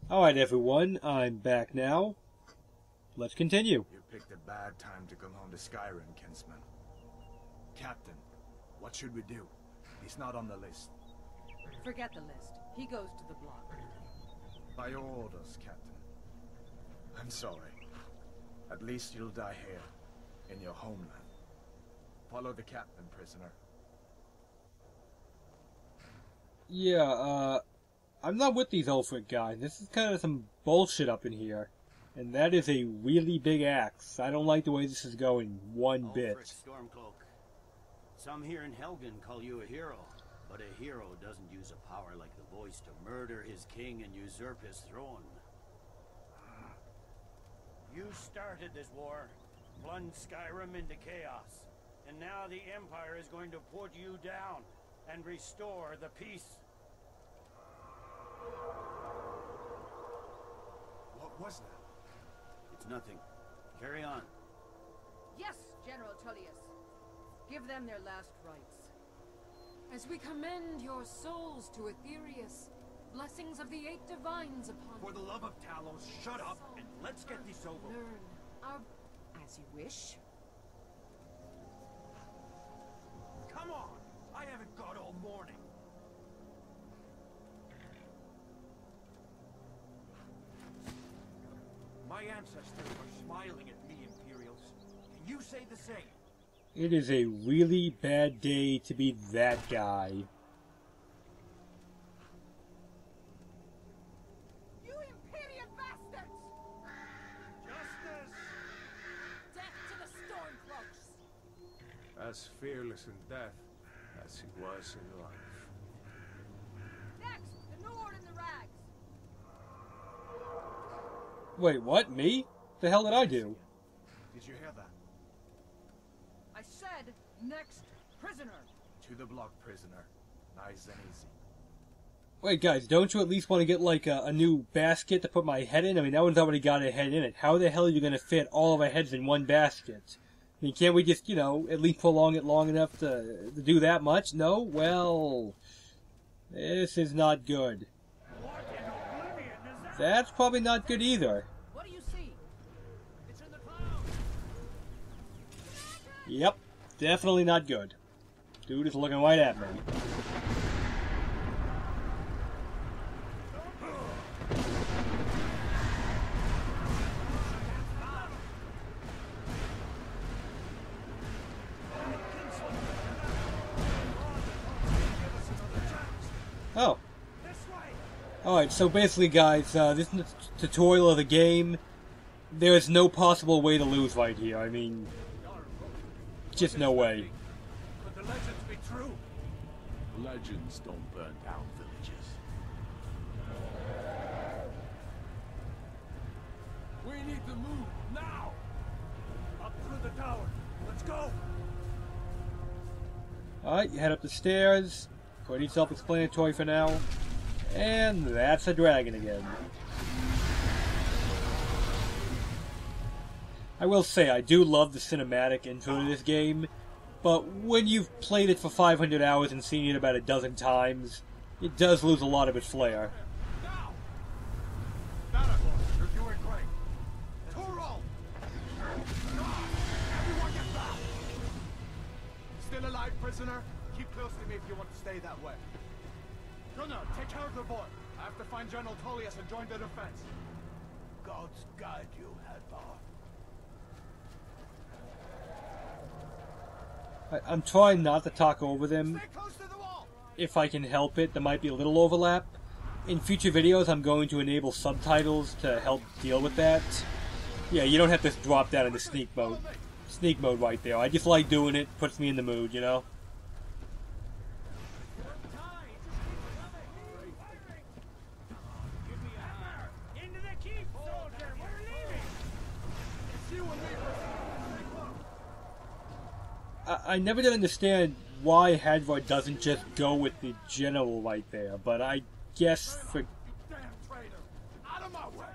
Alright everyone, I'm back now. Let's continue. You picked a bad time to come home to Skyrim, kinsman. Captain, what should we do? He's not on the list. Forget the list. He goes to the block. By your orders, Captain. I'm sorry. At least you'll die here, in your homeland. Follow the captain, prisoner. Yeah, I'm not with these Ulfric guys. This is kind of some bullshit up in here. And that is a really big axe. I don't like the way this is going one bit. Stormcloak. Some here in Helgen call you a hero, but a hero doesn't use a power like the voice to murder his king and usurp his throne. You started this war, plunged Skyrim into chaos, and now the Empire is going to put you down and restore the peace. What was that? It's nothing. Carry on. Yes, General Tullius. Give them their last rites. As we commend your souls to Aetherius, blessings of the 8 divines upon For the love of Talos, shut up and let's get this over. learn our... As you wish. Come on! I haven't got all morning. My ancestors are smiling at me, Imperials. Can you say the same? It is a really bad day to be that guy. You Imperial bastards! Justice! Death to the Stormcloaks! As fearless in death as he was in life. Next, the Nord and the Rags! Wait, what? Me? The hell did I do? Did you hear that? I said, next, prisoner! To the block, prisoner. Nice and easy. Wait, guys, don't you at least want to get, like, a new basket to put my head in? I mean, that one's already got a head in it. How the hell are you going to fit all of our heads in one basket? I mean, can't we just, at least prolong it long enough to do that much? No? Well, this is not good. What in oblivion is that? That's probably not good either. What do you see? It's in the clouds! Yep, definitely not good. Dude is looking right at me. Oh. Alright, so basically, guys, this is the tutorial of the game. There is no possible way to lose right here. I mean, just no way. Could the legends be true? Legends don't burn down villages. We need to move, now! Up through the tower. Let's go! Alright, you head up the stairs. Pretty self-explanatory for now. And that's a dragon again. I will say, I do love the cinematic intro to this game, but when you've played it for 500 hours and seen it about a dozen times, it does lose a lot of its flair. Now! You're doing great! Toro! Everyone get back! Still alive, prisoner? Keep close to me if you want to stay that way. Gunnar, take care of the boy. I have to find General Tullius and join the defense. Gods guide you, Hadvar. I'm trying not to talk over them. Stay close to the wall! If I can help it, there might be a little overlap. In future videos, I'm going to enable subtitles to help deal with that. Yeah, you don't have to drop down into sneak mode. Sneak mode right there. I just like doing it. Puts me in the mood, you know? Into the keep, soldier! We're leaving! It's you and me, I never did understand why Hadvar doesn't just go with the general right there, but I guess for... You damn traitor! Out of my way!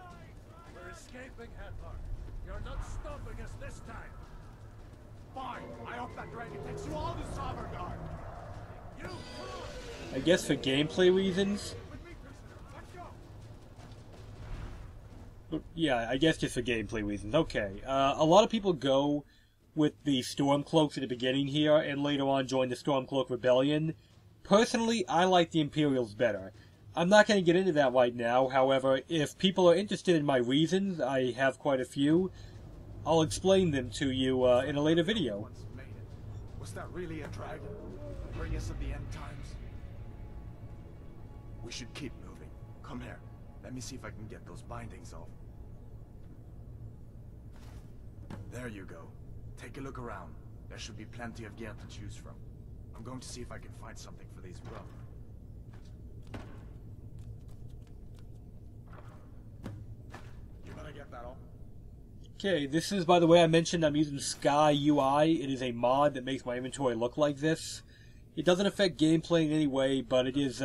We're escaping, Hadvar. You're not stopping us this time. Fine. I hope that dragon takes you all to Sovngarde. You! I guess for gameplay reasons. With me, prisoner. Let's go! Yeah, I guess just for gameplay reasons. Okay. A lot of people go with the Stormcloaks at the beginning here, and later on join the Stormcloak Rebellion. Personally, I like the Imperials better. I'm not going to get into that right now, however, if people are interested in my reasons, I have quite a few, I'll explain them to you in a later video. Once made it. Was that really a dragon? Bring us of the end times? We should keep moving. Come here. Let me see if I can get those bindings off. There you go. Take a look around. There should be plenty of gear to choose from. I'm going to see if I can find something for these grub. You gonna get that off? Okay, this is, by the way, I mentioned I'm using Sky UI. It is a mod that makes my inventory look like this. It doesn't affect gameplay in any way, but it is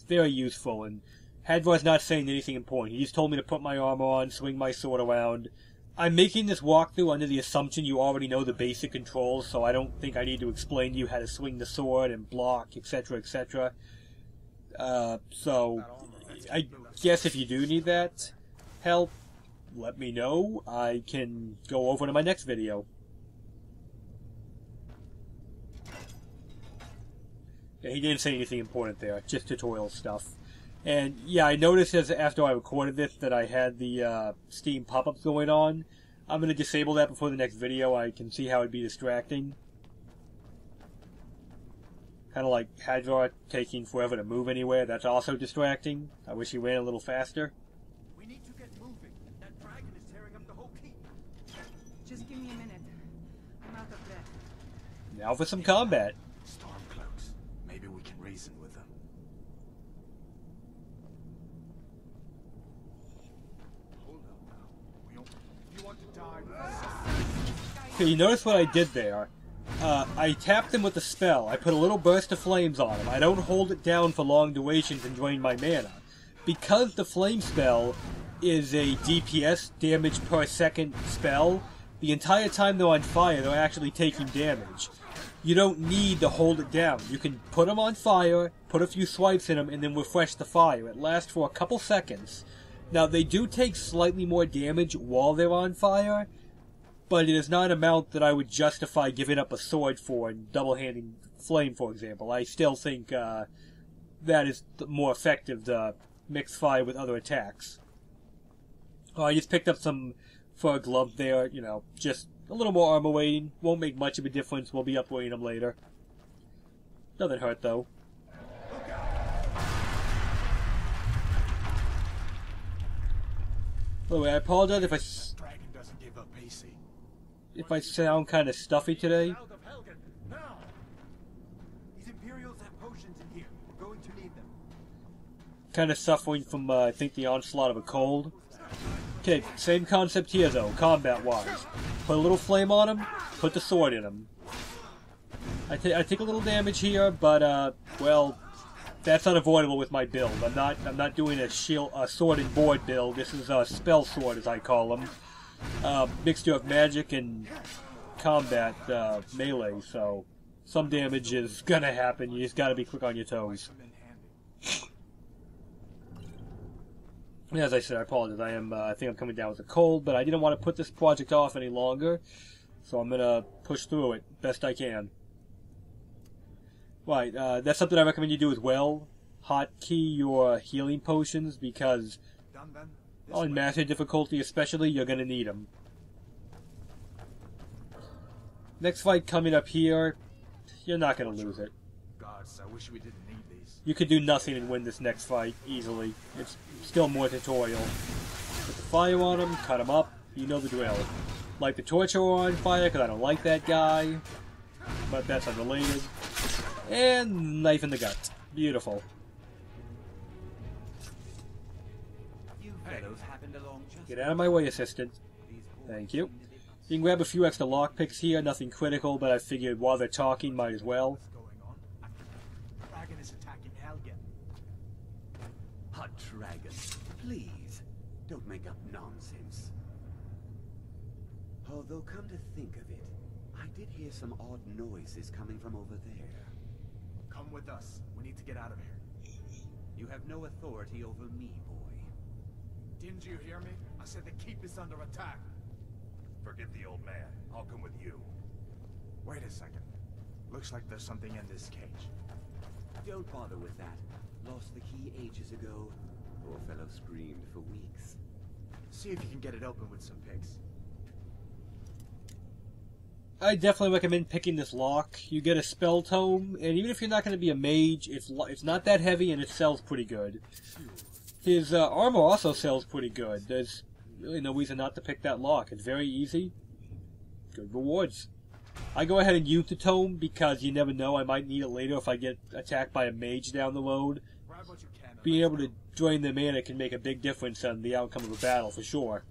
very useful. And Hadvar's not saying anything important. He just told me to put my armor on, swing my sword around. I'm making this walkthrough under the assumption you already know the basic controls, so I don't think I need to explain to you how to swing the sword and block, etc., etc. So, I guess if you do need that help, let me know. I can go over to my next video. Yeah, he didn't say anything important there, just tutorial stuff. And yeah, I noticed after I recorded this that I had the Steam pop-ups going on. I'm going to disable that before the next video. I can see how it'd be distracting. Kind of like Hadvar taking forever to move anywhere. That's also distracting. I wish he ran a little faster. We need to get moving. That dragon is tearing up the whole keep. Just give me a minute. I'm out of breath. Now for some combat. Stormcloaks. Maybe we can reason with them. Hold up now. If you want to die, Okay, you notice what I did there? I tapped him with a spell. I put a little burst of flames on him. I don't hold it down for long durations and drain my mana. Because the flame spell is a DPS, damage per second spell, the entire time they're on fire, they're actually taking damage. You don't need to hold it down. You can put them on fire, put a few swipes in them, and then refresh the fire. It lasts for a couple seconds. Now, they do take slightly more damage while they're on fire, but it is not an amount that I would justify giving up a sword for and double-handing flame, for example. I still think that is more effective to mix fire with other attacks. I just picked up some fur glove there, you know, just a little more armor weighting. Won't make much of a difference. We'll be upgrading them later. Doesn't hurt, though. By the way, I apologize dragon doesn't give up easy. if I sound kind of stuffy today. Out of Helgen, now! These Imperials have potions in here. We're going to need them. Kind of suffering from, I think, the onslaught of a cold. Okay, same concept here, though, combat-wise. Put a little flame on him, put the sword in him. I take a little damage here, but, well, that's unavoidable with my build. I'm not doing a sword and board build. This is a spell sword, as I call them. Mixture of magic and combat, melee, so some damage is gonna happen. You just gotta be quick on your toes. As I said, I apologize. I think I'm coming down with a cold, but I didn't want to put this project off any longer, so I'm gonna push through it best I can. Right, that's something I recommend you do as well. Hotkey your healing potions, because on master difficulty especially, you're gonna need them. Next fight coming up here, you're not gonna lose it. Gods, I wish we didn't need these. You could do nothing and win this next fight easily. It's still more tutorial. Put the fire on him, cut him up, you know the drill. Light the torturer on fire, because I don't like that guy. But that's unrelated. And knife in the gut. Beautiful. You fellows happened along just Get out of my way, assistant. Thank you. You can grab a few extra lockpicks here, nothing critical, but I figured while they're talking, might as well. What's going on? Dragon is attacking Helgen. a dragon. Please, don't make up nonsense. Although, come to think of it, I did hear some odd noises coming from over there. Come with us. We need to get out of here. You have no authority over me, boy. Didn't you hear me? I said the keep is under attack. Forget the old man. I'll come with you. Wait a second. Looks like there's something in this cage. Don't bother with that. Lost the key ages ago. Poor fellow screamed for weeks. See if you can get it open with some picks. I definitely recommend picking this lock. You get a spell tome, and even if you're not going to be a mage, it's not that heavy and it sells pretty good. His armor also sells pretty good. There's really no reason not to pick that lock. It's very easy. Good rewards. I go ahead and use the tome because you never know. I might need it later if I get attacked by a mage down the road. Grab what you can. Being able to drain their mana can make a big difference on the outcome of a battle, for sure.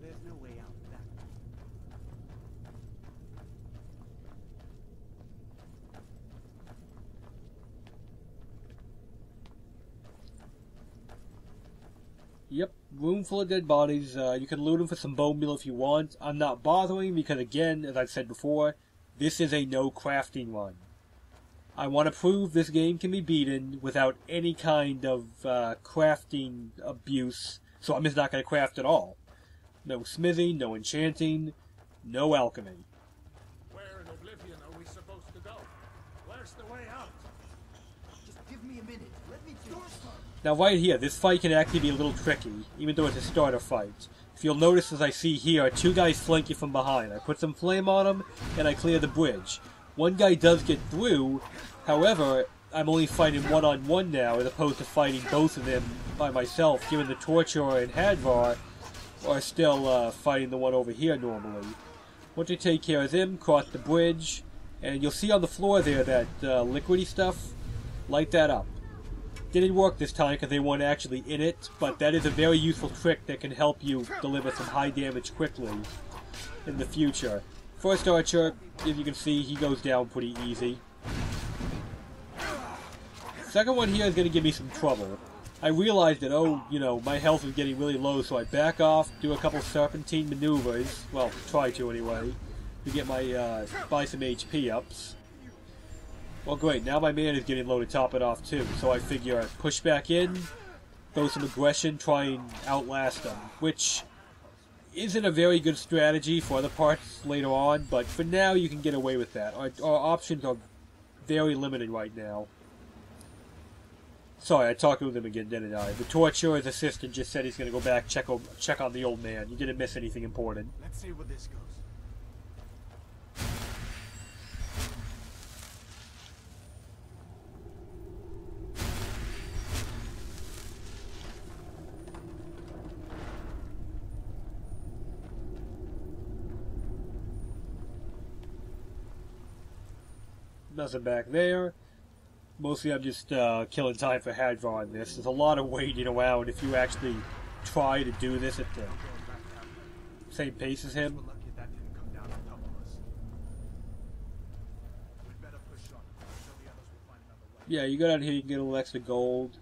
There's no way out of that. Yep, room full of dead bodies. You can loot them for some bone meal if you want. I'm not bothering because, again, as I've said before, this is a no crafting run. I want to prove this game can be beaten without any kind of crafting abuse, so I'm just not going to craft at all. No smithing, no enchanting, no alchemy. Where in Oblivion are we supposed to go? Where's the way out? Just give me a minute. Let me do it. Now right here, this fight can actually be a little tricky, even though it's a starter fight. If you'll notice, as I see here, two guys flank you from behind. I put some flame on them, and I clear the bridge. One guy does get through, however, I'm only fighting one-on-one now, as opposed to fighting both of them by myself, given the Torturer and Hadvar are still fighting the one over here normally. Once you take care of them, cross the bridge, and you'll see on the floor there that liquidy stuff. Light that up. Didn't work this time because they weren't actually in it, but that is a very useful trick that can help you deliver some high damage quickly in the future. First archer, as you can see, he goes down pretty easy. Second one here is going to give me some trouble. I realized that, my health was getting really low, so I back off, do a couple serpentine maneuvers, well, try to anyway, to get my, buy some HP ups. Well, great, now my mana is getting low to top it off too, so I figure I push back in, throw some aggression, try and outlast them, which isn't a very good strategy for other parts later on, but for now you can get away with that. Our options are very limited right now. Sorry, I talked with him again, didn't I? The Torturer's assistant just said he's going to go back, check on the old man. You didn't miss anything important. Let's see where this goes. Nothing back there. Mostly I'm just killing time for Hadvar on this. There's a lot of waiting around if you actually try to do this at the same pace as him. We're lucky that didn't come down on top of us. We'd better push on. I'm sure the others will find another way. Yeah, you go down here, you can get a little extra gold.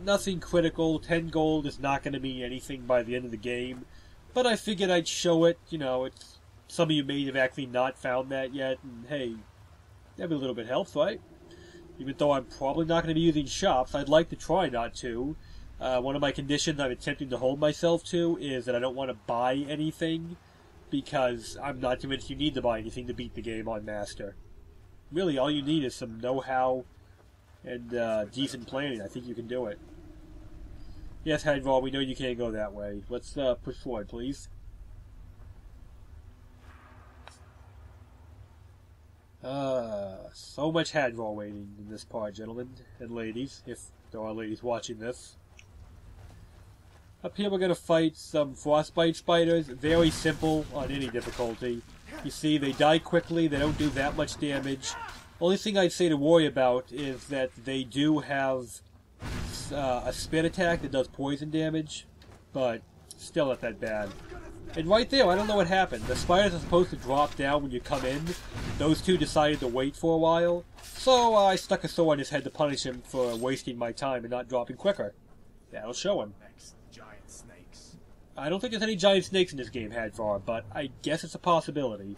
Nothing critical. 10 gold is not going to mean anything by the end of the game. But I figured I'd show it. It's some of you may have actually not found that yet. And hey, that'd be a little bit helps, right? Even though I'm probably not going to be using shops, I'd like to try not to. One of my conditions I'm attempting to hold myself to is that I don't want to buy anything, because I'm not convinced you need to buy anything to beat the game on Master. Really, all you need is some know-how and decent planning. I think you can do it. Yes, Hadvar, we know you can't go that way. Let's push forward, please. So much Hadvar waiting in this part, gentlemen and ladies, if there are ladies watching this. Up here we're going to fight some frostbite spiders. Very simple on any difficulty. You see, they die quickly, they don't do that much damage. Only thing I'd say to worry about is that they do have a spit attack that does poison damage, but still not that bad. And right there, I don't know what happened. The spiders are supposed to drop down when you come in. Those two decided to wait for a while, so I stuck a sword on his head to punish him for wasting my time and not dropping quicker. That'll show him. Next, giant snakes. I don't think there's any giant snakes in this game, Hadvar, but I guess it's a possibility.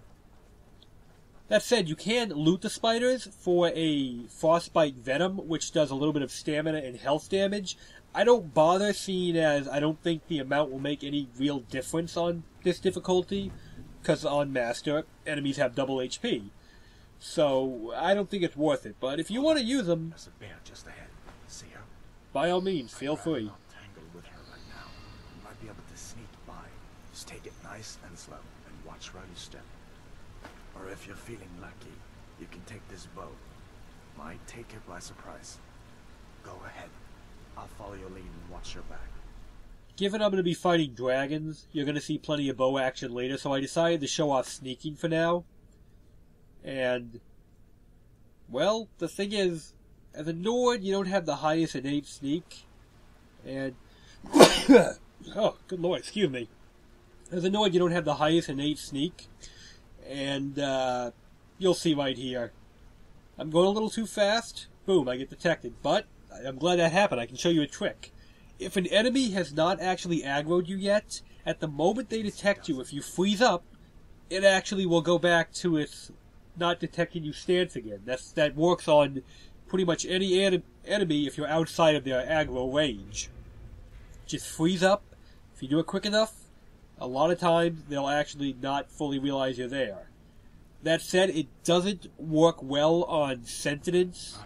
That said, you can loot the spiders for a frostbite venom, which does a little bit of stamina and health damage. I don't bother, seeing as I don't think the amount will make any real difference on this difficulty, because on Master, enemies have double HP. So, I don't think it's worth it, but if you want to use them, There's a bear just ahead. See her? by all means, feel I'd rather free. not tangle with her right now. You might be able to sneak by. Just take it nice and slow, and watch where you step. Or if you're feeling lucky, you can take this bow. Might take her by surprise. Go ahead. I'll follow your lead and watch your back. Given I'm going to be fighting dragons, you're going to see plenty of bow action later, so I decided to show off sneaking for now. And, well, the thing is, as a Nord, you don't have the highest innate sneak. And, oh, good lord, excuse me. As a Nord, you don't have the highest innate sneak. And, you'll see right here. I'm going a little too fast. Boom, I get detected. But, I'm glad that happened. I can show you a trick. If an enemy has not actually aggroed you yet, at the moment they detect you, if you freeze up, it actually will go back to its not detecting you stance again. That works on pretty much any enemy if you're outside of their aggro range. Just freeze up. If you do it quick enough, a lot of times they'll actually not fully realize you're there. That said, it doesn't work well on sentients.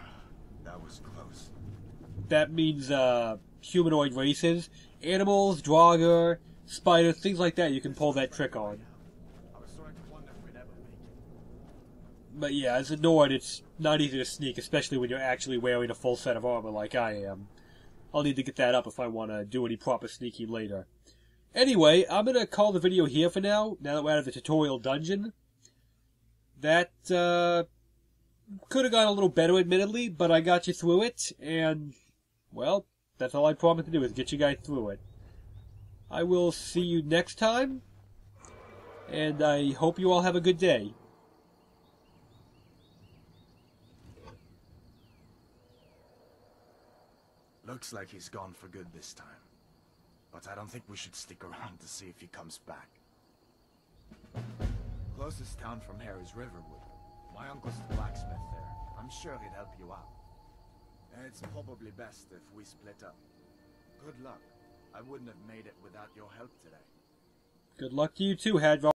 That was close. That means humanoid races. Animals, Draugr, spiders, things like that you can pull that trick on. I was starting to wonder if we'd ever make it. But yeah, as a Nord, it's not easy to sneak, especially when you're actually wearing a full set of armor like I am. I'll need to get that up if I want to do any proper sneaking later. Anyway, I'm going to call the video here for now that we're out of the tutorial dungeon. That, could have gone a little better, admittedly, but I got you through it, and, well, that's all I promise to do, is get you guys through it. I will see you next time, and I hope you all have a good day. Looks like he's gone for good this time. But I don't think we should stick around to see if he comes back. Closest town from here is Riverwood. My uncle's the blacksmith there. I'm sure he'd help you out. And it's probably best if we split up. Good luck. I wouldn't have made it without your help today. Good luck to you too, Hadvar.